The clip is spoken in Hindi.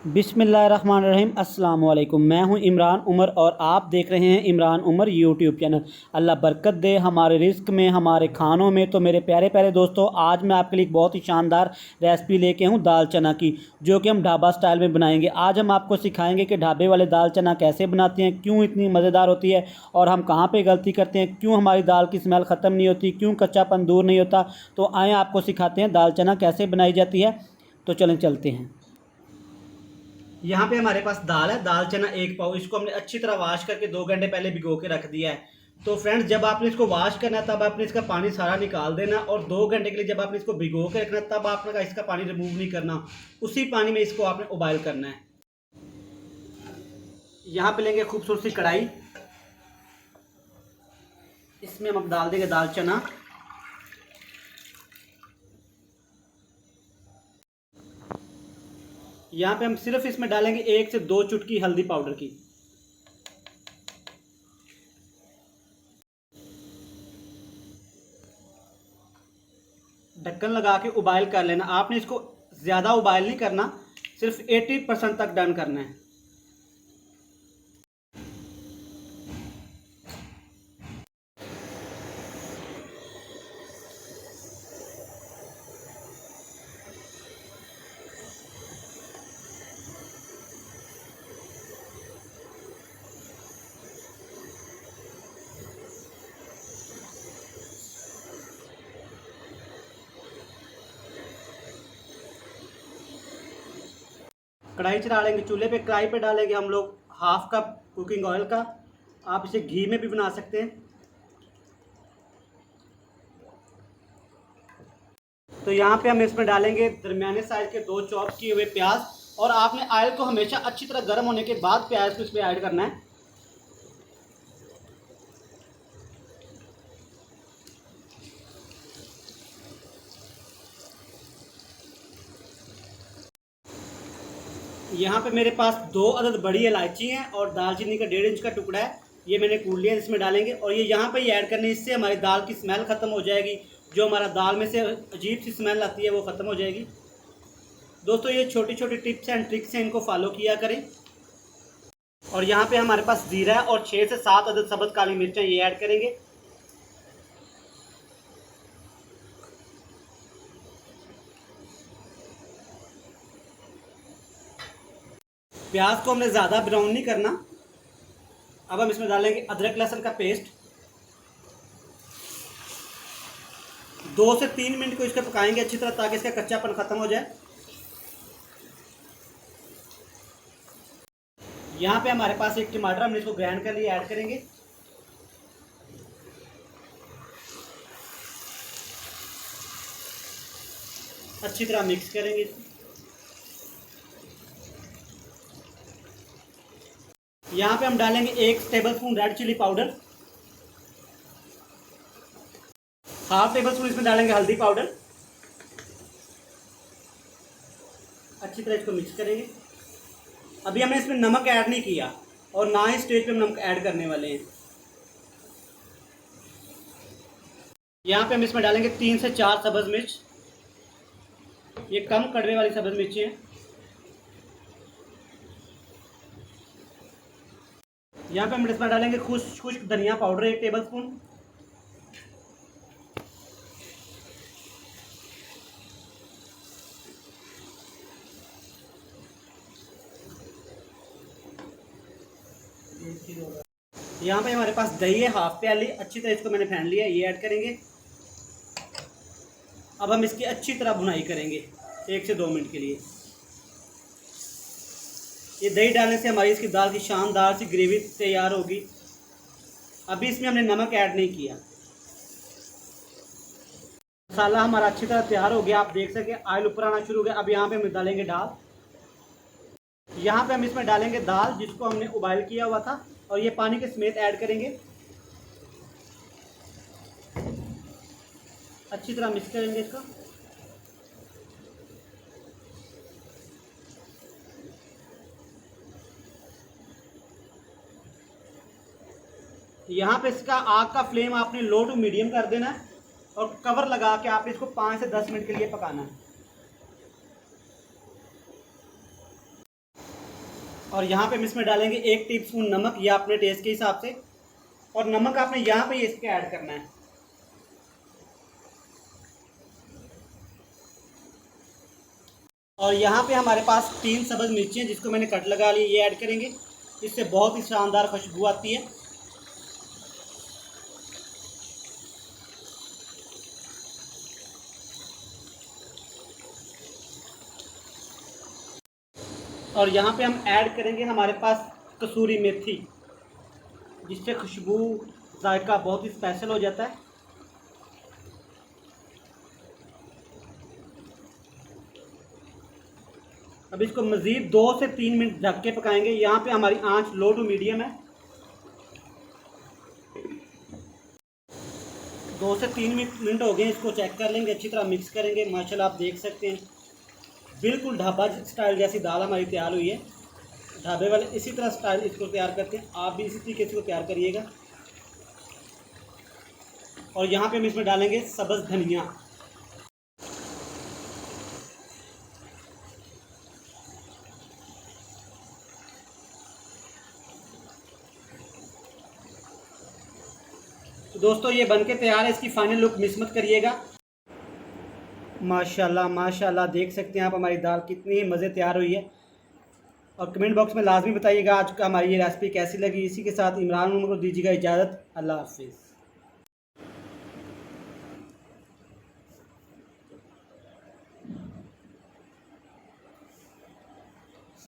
बिस्मिल्लाहिर्रहमानिर्रहीम अस्सलाम वालेकुम। मैं हूं इमरान उमर और आप देख रहे हैं इमरान उमर यूट्यूब चैनल। अल्लाह बरकत दे हमारे रिस्क में, हमारे खानों में। तो मेरे प्यारे प्यारे दोस्तों, आज मैं आपके लिए एक बहुत ही शानदार रेसिपी लेके हूं दाल चना की, जो कि हम ढाबा स्टाइल में बनाएंगे। आज हम आपको सिखाएंगे कि ढाबे वाले दाल चना कैसे बनाते हैं, क्यों इतनी मज़ेदार होती है और हम कहाँ पर गलती करते हैं, क्यों हमारी दाल की स्मेल ख़त्म नहीं होती, क्यों कच्चापन दूर नहीं होता। तो आएँ आपको सिखाते हैं दाल चना कैसे बनाई जाती है। तो चलें चलते हैं। यहाँ पे हमारे पास दाल है, दाल चना 1 पाव। इसको हमने अच्छी तरह वॉश करके 2 घंटे पहले भिगो के रख दिया है। तो फ्रेंड्स, जब आपने इसको वॉश करना है तब आपने इसका पानी सारा निकाल देना, और 2 घंटे के लिए जब आपने इसको भिगो के रखना तब आपने इसका पानी रिमूव नहीं करना, उसी पानी में इसको आपने उबाइल करना है। यहाँ पे लेंगे खूबसूरत सी कढ़ाई, इसमें हम डाल देंगे दाल चना। यहाँ पे हम सिर्फ इसमें डालेंगे 1 से 2 चुटकी हल्दी पाउडर की। ढक्कन लगा के उबाइल कर लेना। आपने इसको ज़्यादा उबाइल नहीं करना, सिर्फ 80% तक डन करना है। कढ़ाई चढ़ा लेंगे चूल्हे पे। कढ़ाई पे डालेंगे हम लोग 1/2 कप कुकिंग ऑयल का। आप इसे घी में भी बना सकते हैं। तो यहाँ पे हम इसमें डालेंगे दरमियाने साइज के 2 चॉप किए हुए प्याज, और आपने ऑयल को हमेशा अच्छी तरह गर्म होने के बाद प्याज को इसमें ऐड करना है। यहाँ पे मेरे पास 2 अदद बड़ी इलायची हैं और दालचीनी का 1.5 इंच का टुकड़ा है, ये मैंने कूट लिया, इसमें डालेंगे। और ये यहाँ पे ही ऐड करने, इससे हमारी दाल की स्मेल ख़त्म हो जाएगी। जो हमारा दाल में से अजीब सी स्मेल आती है वो ख़त्म हो जाएगी। दोस्तों, ये छोटी छोटी टिप्स एंड ट्रिक्स हैं, इनको फॉलो किया करें। और यहाँ पे हमारे पास जीरा है और 6 से 7 अदद सब्ज़ काली मिर्चें, ये ऐड करेंगे। प्याज को हमने ज़्यादा ब्राउन नहीं करना। अब हम इसमें डालेंगे अदरक लहसुन का पेस्ट। 2 से 3 मिनट को इसको पकाएंगे अच्छी तरह, ताकि इसका कच्चापन ख़त्म हो जाए। यहाँ पे हमारे पास 1 टमाटर, हमने इसको ग्राइंड कर लिया, ऐड करेंगे। अच्छी तरह मिक्स करेंगे इसको। यहाँ पे हम डालेंगे 1 tablespoon red chilli powder, 1/2 tablespoon इसमें डालेंगे हल्दी पाउडर। अच्छी तरह इसको मिक्स करेंगे। अभी हमने इसमें नमक ऐड नहीं किया, और ना ही स्टेज पे हम नमक ऐड करने वाले हैं। यहाँ पे हम इसमें डालेंगे 3 से 4 सब्ज़ मिर्च, ये कम कड़वे वाली सब्ज़ मिर्ची हैं। यहाँ पे हम इसमें डालेंगे खुश्क धनिया पाउडर 1 टेबलस्पून। यहाँ पे हमारे पास दही है 1/2 प्याली, अच्छी तरह इसको मैंने फेंट लिया, ये ऐड करेंगे। अब हम इसकी अच्छी तरह भुनाई करेंगे 1 से 2 मिनट के लिए। ये दही डालने से हमारी इसकी दाल की शानदार सी ग्रेवी तैयार होगी। अभी इसमें हमने नमक ऐड नहीं किया। मसाला हमारा अच्छी तरह तैयार हो गया, आप देख सके ऑयल ऊपर आना शुरू हो गया। अब यहाँ पे हम डालेंगे दाल। यहाँ पे हम इसमें डालेंगे दाल जिसको हमने उबाइल किया हुआ था, और ये पानी के समेत ऐड करेंगे। अच्छी तरह मिक्स करेंगे इसको। यहाँ पे इसका आग का फ्लेम आपने लो टू मीडियम कर देना है, और कवर लगा के आपने इसको 5 से 10 मिनट के लिए पकाना है। और यहाँ पे हम इसमें डालेंगे 1 टीस्पून नमक, या अपने टेस्ट के हिसाब से। और नमक आपने यहाँ पे इसके ऐड करना है। और यहाँ पे हमारे पास 3 सब्ज़ मिर्ची हैं जिसको मैंने कट लगा ली, ये ऐड करेंगे। इससे बहुत ही शानदार खुशबू आती है। और यहाँ पे हम ऐड करेंगे हमारे पास कसूरी मेथी, जिससे खुशबू जायका बहुत ही स्पेशल हो जाता है। अब इसको मज़ीद 2 से 3 मिनट ढक के पकाएंगे। यहाँ पे हमारी आंच लो टू मीडियम है। 2 से 3 मिनट हो गए, इसको चेक कर लेंगे, अच्छी तरह मिक्स करेंगे। माशाल्लाह आप देख सकते हैं बिल्कुल ढाबा स्टाइल जैसी दाल हमारी तैयार हुई है। ढाबे वाले इसी तरह स्टाइल इसको तैयार करते हैं, आप भी इसी तरीके से इसको तैयार करिएगा। और यहाँ पे हम इसमें डालेंगे सब्ज़ धनिया। तो दोस्तों ये बनके तैयार है, इसकी फाइनल लुक मिस मत करिएगा। माशाल्लाह माशाल्लाह देख सकते हैं आप हमारी दाल कितनी मज़े तैयार हुई है। और कमेंट बॉक्स में लाजमी बताइएगा आज का हमारी ये रेसिपी कैसी लगी। इसी के साथ इमरान उमर को दीजिएगा इजाज़त। अल्लाह हाफिज़।